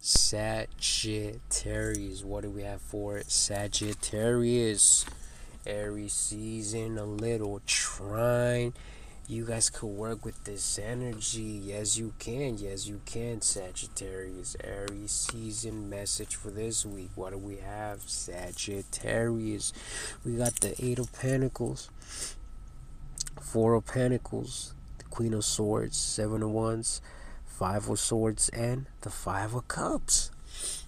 Sagittarius. What do we have for Sagittarius? Aries season, a little trine. You guys could work with this energy. Yes, you can. Yes, you can, Sagittarius. Aries season message for this week. What do we have? Sagittarius. We got the Eight of Pentacles, Four of Pentacles, the Queen of Swords, Seven of Wands, Five of Swords, and the Five of Cups.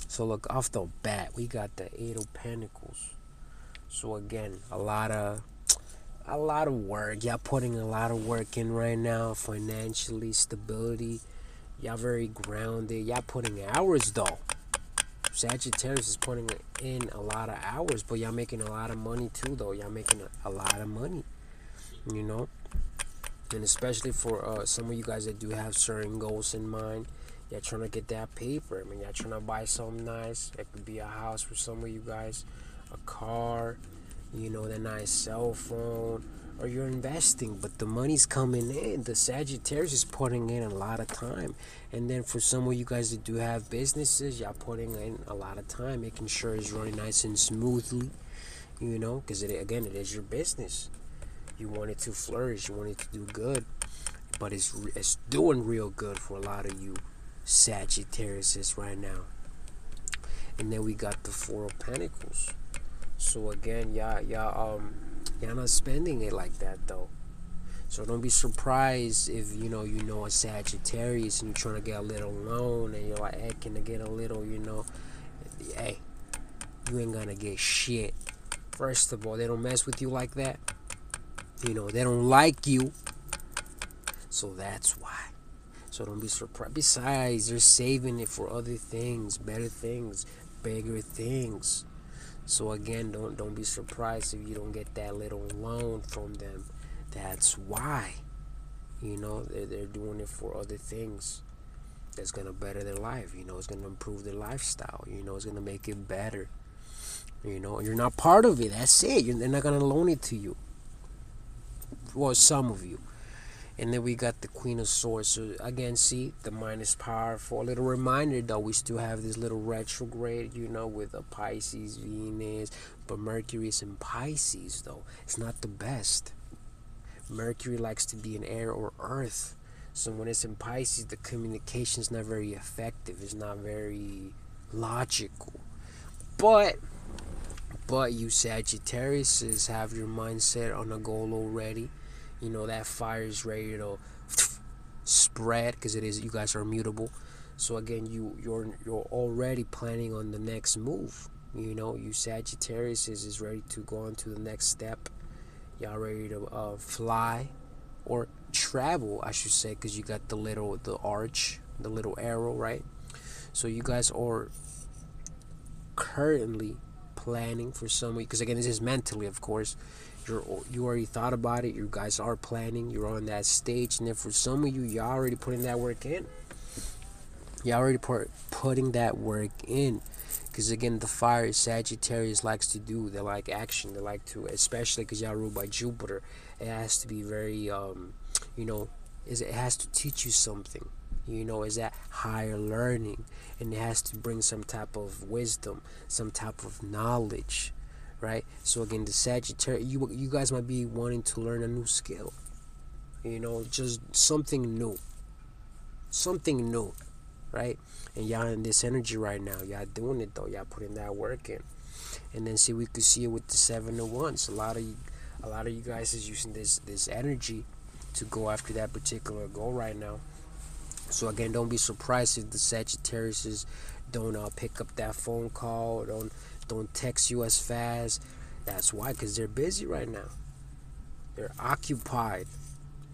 So look, off the bat, we got the Eight of Pentacles. So again, a lot of work. Y'all putting a lot of work in right now. Financially, stability. Y'all very grounded. Y'all putting hours though. Sagittarius is putting in a lot of hours, but y'all making a lot of money too though. Y'all making a lot of money. You know? And especially for some of you guys that do have certain goals in mind. Y'all trying to get that paper. I mean, y'all trying to buy something nice. It could be a house for some of you guys, a car, you know, the nice cell phone, or you're investing, but the money's coming in. The Sagittarius is putting in a lot of time. And then for some of you guys that do have businesses, y'all putting in a lot of time, making sure it's running nice and smoothly, you know, because it is your business. You want it to flourish, you want it to do good, but it's doing real good for a lot of you Sagittarius right now. And then we got the Four of Pentacles. So again, y'all not spending it like that though. So don't be surprised if you know a Sagittarius and you're trying to get a little loan and you're like, hey, can I get a little, hey, you ain't gonna get shit. First of all, they don't mess with you like that. They don't like you. So that's why. So don't be surprised. Besides, they're saving it for other things, better things, bigger things. So again, don't be surprised if you don't get that little loan from them. That's why. They're doing it for other things that's gonna better their life. It's gonna improve their lifestyle. It's gonna make it better. You're not part of it. That's it. They're not gonna loan it to you. Well, some of you. And then we got the Queen of Swords. So again, see, the mind is powerful. A little reminder though, we still have this little retrograde, with a Pisces, Venus, but Mercury is in Pisces though. It's not the best. Mercury likes to be in air or earth. So when it's in Pisces, the communication is not very effective. It's not very logical. But you Sagittarius have your mindset on a goal already. That fire is ready to spread because you guys are immutable. So again, you're already planning on the next move. You Sagittarius is ready to go on to the next step. Y'all ready to fly or travel, I should say, because you got the arch, the little arrow, right? So you guys are currently planning for some week, because again, this is mentally, of course. You already thought about it. You guys are planning. You're on that stage, and then for some of you, y'all already putting that work in. Y'all already putting that work in, because again, the fire Sagittarius likes to do. They like action. They like to, especially because y'all ruled by Jupiter. It has to be very, it has to teach you something. Is that higher learning, and it has to bring some type of wisdom, some type of knowledge, right? So again, the Sagittarius, you guys might be wanting to learn a new skill, just something new, right? And y'all in this energy right now, y'all doing it though, y'all putting that work in. And then see, we could see it with the Seven of Wands. A lot of you guys is using this energy to go after that particular goal right now. So again, don't be surprised if the Sagittarius don't pick up that phone call, don't text you as fast. That's why, because they're busy right now. They're occupied.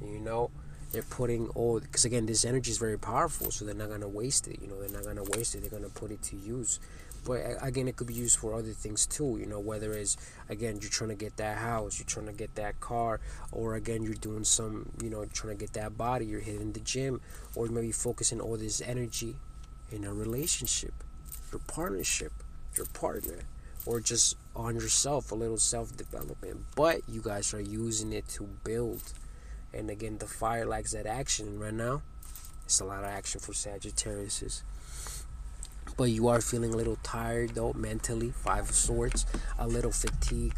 They're putting because again, this energy is very powerful, so they're not gonna waste it. They're not gonna waste it. They're gonna put it to use. But again, it could be used for other things too. Whether it's, again, you're trying to get that house, you're trying to get that car, or again, you're doing some, trying to get that body, you're hitting the gym, or maybe focusing all this energy in a relationship, your partnership, your partner, or just on yourself, a little self-development. But you guys are using it to build. And again, the fire likes that action right now. It's a lot of action for Sagittarius. but you are feeling a little tired though mentally. Five of Swords, a little fatigue,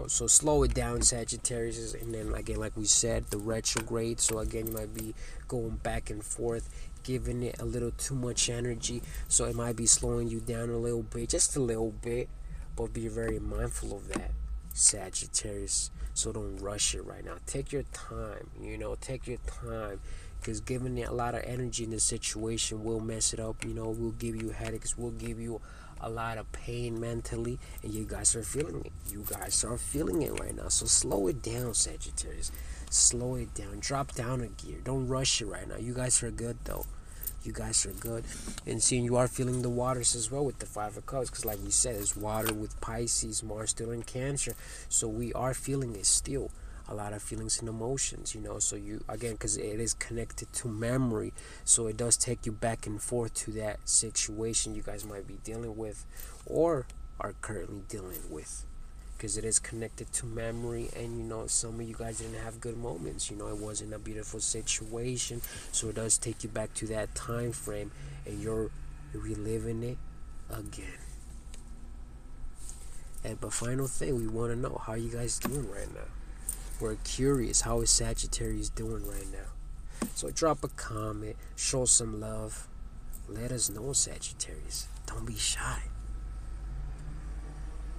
so slow it down, Sagittarius. And then again, like we said, the retrograde, so again you might be going back and forth, giving it a little too much energy, so it might be slowing you down a little bit, just a little bit, but be very mindful of that, Sagittarius. So don't rush it right now. Take your time, take your time, because giving it a lot of energy in this situation will mess it up. Will give you headaches, will give you a lot of pain mentally, and you guys are feeling it. You guys are feeling it right now. So slow it down, Sagittarius. Slow it down. Drop down a gear. Don't rush it right now. You guys are good though. You guys are good. And seeing you are feeling the waters as well with the Five of Cups, because like we said, it's water with Pisces, Mars still in Cancer. So we are feeling it still. A lot of feelings and emotions, so you, again, because it is connected to memory, so it does take you back and forth to that situation you guys might be dealing with or are currently dealing with, because it is connected to memory. And some of you guys didn't have good moments, it wasn't a beautiful situation, so it does take you back to that time frame and you're reliving it again. But final thing, we want to know, how you guys doing right now? We're curious, how is Sagittarius doing right now? So drop a comment, show some love, let us know, Sagittarius. Don't be shy.